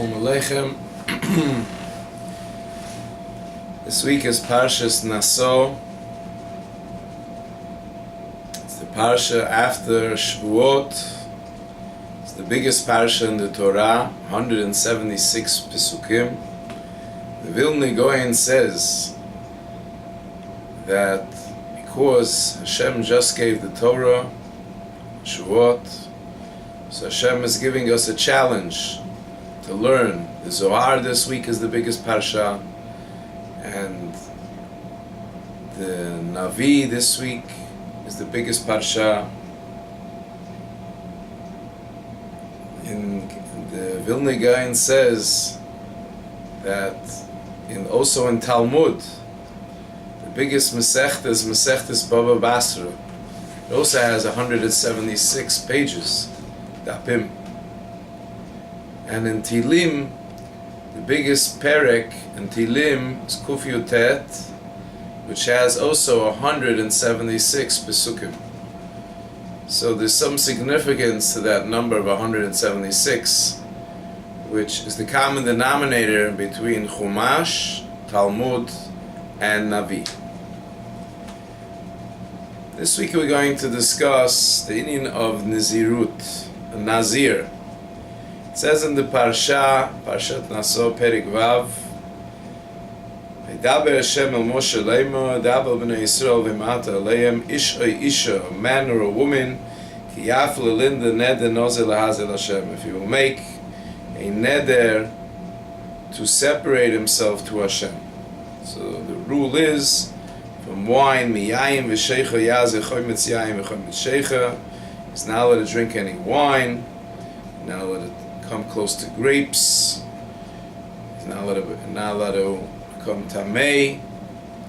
Shalom Aleichem. This week is Parasha's Naso. It's the Parasha after Shavuot. It's the biggest Parasha in the Torah, 176 Pesukim. The Vilna Gaon says that because Hashem just gave the Torah, Shavuot, so Hashem is giving us a challenge to learn. The Zohar this week is the biggest Parasha, and the Navi this week is the biggest Parasha. In the Vilna Gaon says that also in Talmud, the biggest Masechta is Masechtas Baba Basra. It also has 176 pages, Dapim. And in Tilim, the biggest Perek in Tilim is Kuf Yutet, which has also 176 Pesukim. So there's some significance to that number of 176, which is the common denominator between Chumash, Talmud, and Navi. This week we're going to discuss the inyan of Nazirut, Nazir. It says in the Parashat Naso, Perik Vav, V'daber Hashem el Moshe leimo, Dabel b'nei Yisrael v'mata aleim, ish o isha, a man or a woman, ki yaf l'linda neder nozel lahazel Hashem. If he will make a neder to separate himself to Hashem. So the rule is, from wine, miyayim v'sheicha yazeh choymetz yayim v'choymetz sheicha, he's not allowed to drink any wine, not allowed to come close to grapes, he's not allowed to become tamei,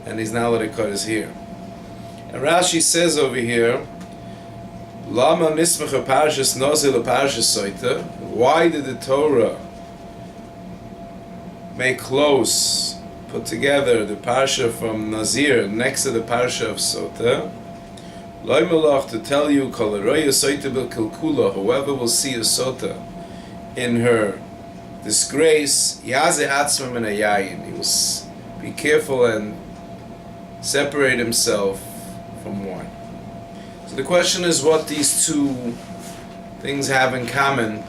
and he's not allowed to cut his hair. And Rashi says over here, Lama nismacha parashas nozil parashas soita. Why did the Torah make close, put together the parasha from Nazir next to the parasha of Sota? Loi malach, to tell you, kol haroya soita bil kilkula, whoever will see a Sota in her disgrace, yaze atzma min hayayin, he will be careful and separate himself from wine. So the question is what these two things have in common.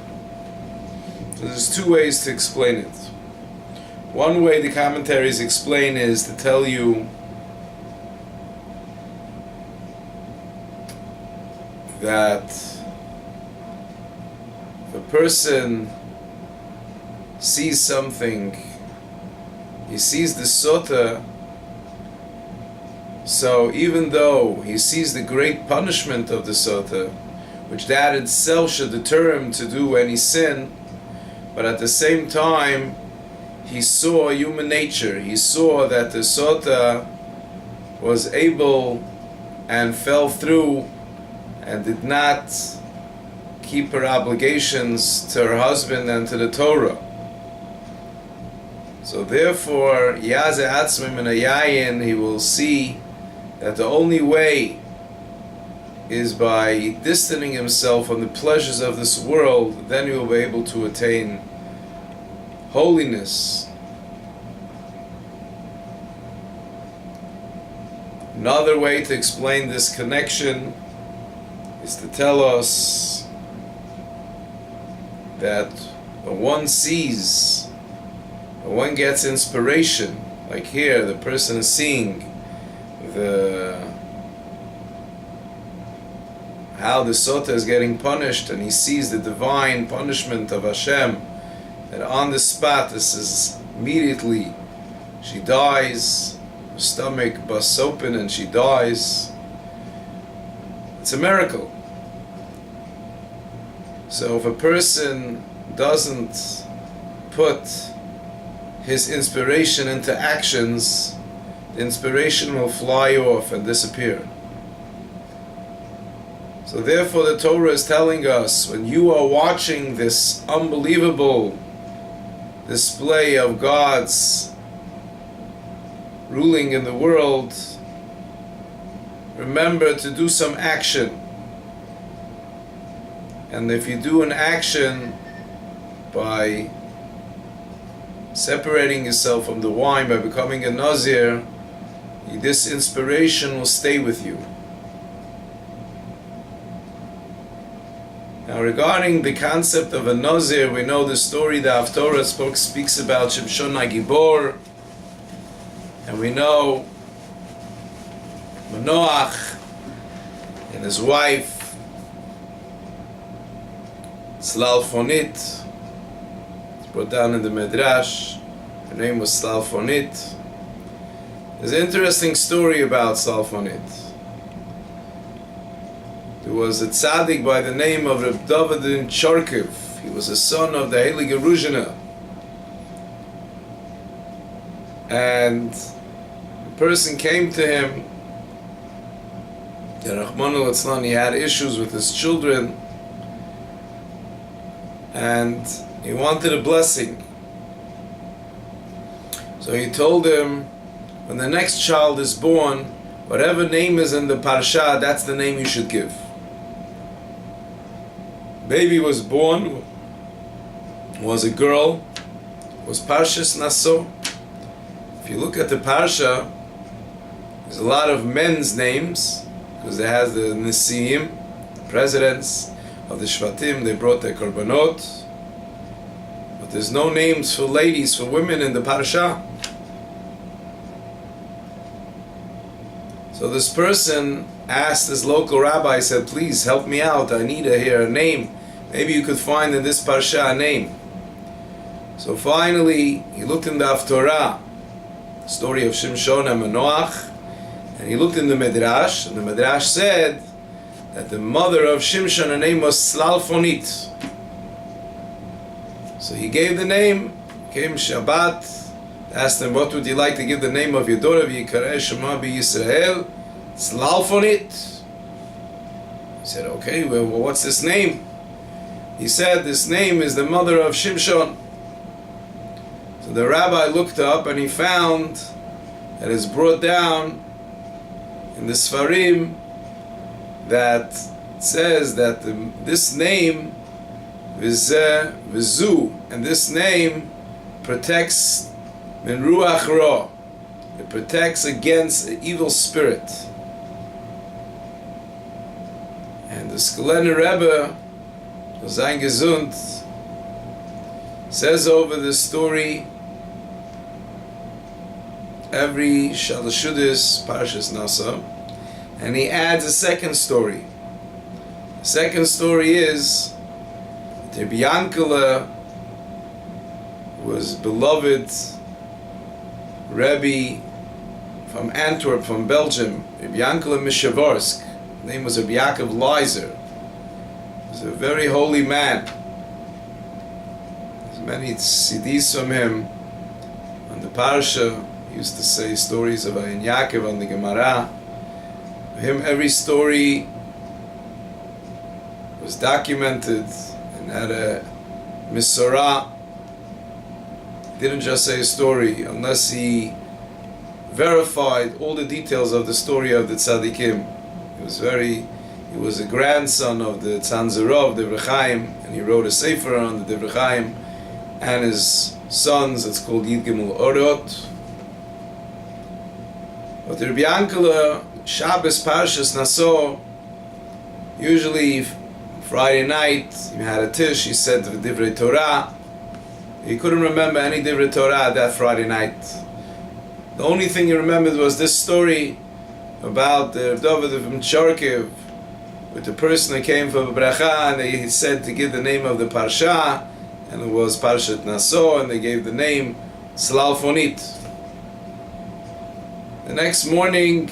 So there's two ways to explain it. One way the commentaries explain is to tell you that if a person sees something, he sees the sota, so even though he sees the great punishment of the sota, which that itself should deter him to do any sin, but at the same time he saw human nature. He saw that the sota was able and fell through and did not keep her obligations to her husband and to the Torah. So therefore, Yazeh Atzmim in a Yayin, he will see that the only way is by distancing himself from the pleasures of this world, then he will be able to attain holiness. Another way to explain this connection is to tell us that when one sees, when one gets inspiration, like here the person is seeing how the sota is getting punished, and he sees the divine punishment of Hashem, that on the spot, this is immediately, she dies, her stomach busts open and she dies. It's a miracle. So if a person doesn't put his inspiration into actions, the inspiration will fly off and disappear. So therefore the Torah is telling us, when you are watching this unbelievable display of God's ruling in the world, remember to do some action. And if you do an action by separating yourself from the wine by becoming a Nazir, this inspiration will stay with you. Now, regarding the concept of a Nazir, we know the story the Haftorah speaks about Shimshon HaGibor, and we know Manoach and his wife Slalfonit. It's brought down in the Midrash. Her name was Slalfonit. There's an interesting story about Slalfonit. There was a tzaddik by the name of Reb David in Charkiv. He was a son of the Heilige Ruzhina. And a person came to him, Rahmanu Litzlan, he had issues with his children, and he wanted a blessing. So he told him, when the next child is born, whatever name is in the Parasha, that's the name you should give. Baby was born, was a girl, was Parshas Naso. If you look at the Parasha, there's a lot of men's names, because it has the Nesiim, the presidents of the Shvatim, they brought their korbanot. But there's no names for ladies, for women in the Parasha. So this person asked his local rabbi, said, please help me out, I need to hear a name. Maybe you could find in this Parasha a name. So finally, he looked in the Haftorah, story of Shimshon and Manoach, and he looked in the Midrash, and the Midrash said that the mother of Shimshon, her name was Slalfonit. So he gave the name, came Shabbat, asked him, what would you like to give the name of your daughter? Yikareh Shema B'Yisrael, Slalfonit. He said, okay, well, what's this name? He said, this name is the mother of Shimshon. So the rabbi looked up and he found that it's brought down in the Sfarim that says that this name, Vizeh, Vizu, and this name protects Min Ruach Ra. It protects against an evil spirit. And the Koldny Rebbe, Sein Gesund, says over the story every Shalashudis, Parashas Naso, and he adds a second story. The second story is that Rabbi Yankele was beloved Rabbi from Antwerp, from Belgium, Rabbi Yankele Mishavorsk. His name was Rabbi Yaakov Leiser. He was a very holy man. There's many CDs from him on the Parasha. He used to say stories of Ayin Yaakov on the Gemara. For him, every story was documented and had a misorah. He didn't just say a story unless he verified all the details of the story of the tzaddikim. He was a grandson of the Tzanzerov, the Divrei Chaim, and he wrote a sefer on the Divrei Chaim and his sons. It's called Yid Gimel Orot. But Rabbi Yankele, Shabbos Parashas Naso, usually Friday night, he had a tish, he said the Divrei Torah. He couldn't remember any Divrei Torah that Friday night. The only thing he remembered was this story about the David from Charkiv, with the person that came for bracha, and he said to give the name of the Parsha, and it was Parashat Naso, and they gave the name Slalfonit. The next morning,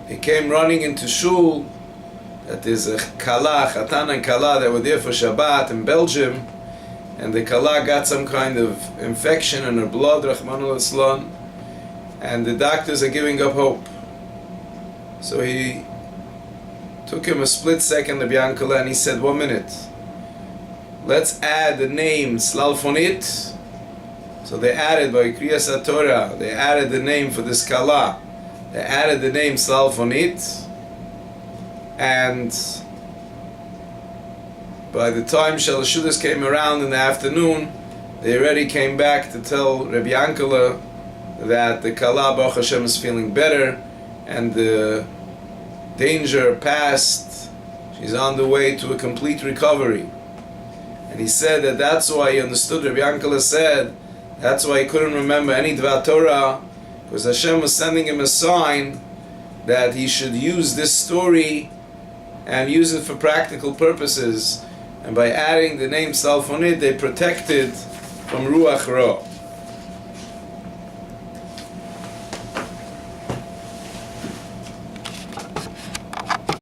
he came running into shul, that is a kala, chatan and kala, that were there for Shabbat in Belgium, and the kala got some kind of infection in her blood, Rahmanu Litzlan, and the doctors are giving up hope. So he took him a split second, Rabbi Yankele, and he said, 1 minute, let's add the name Slalfonit. So they added, by Kriyas HaTorah, they added the name for this kala. They added the name Slalfonit, and By the time Shalashudas came around in the afternoon, they already came back to tell Rabbi Yankala that the Kala Baruch Hashem is feeling better and the danger passed. She's on the way to a complete recovery. And he said that that's why he understood, Rabbi Yankala said, that's why he couldn't remember any Dvar Torah, because Hashem was sending him a sign that he should use this story and use it for practical purposes. And by adding the name Salfonid, they protected from Ruach Ra.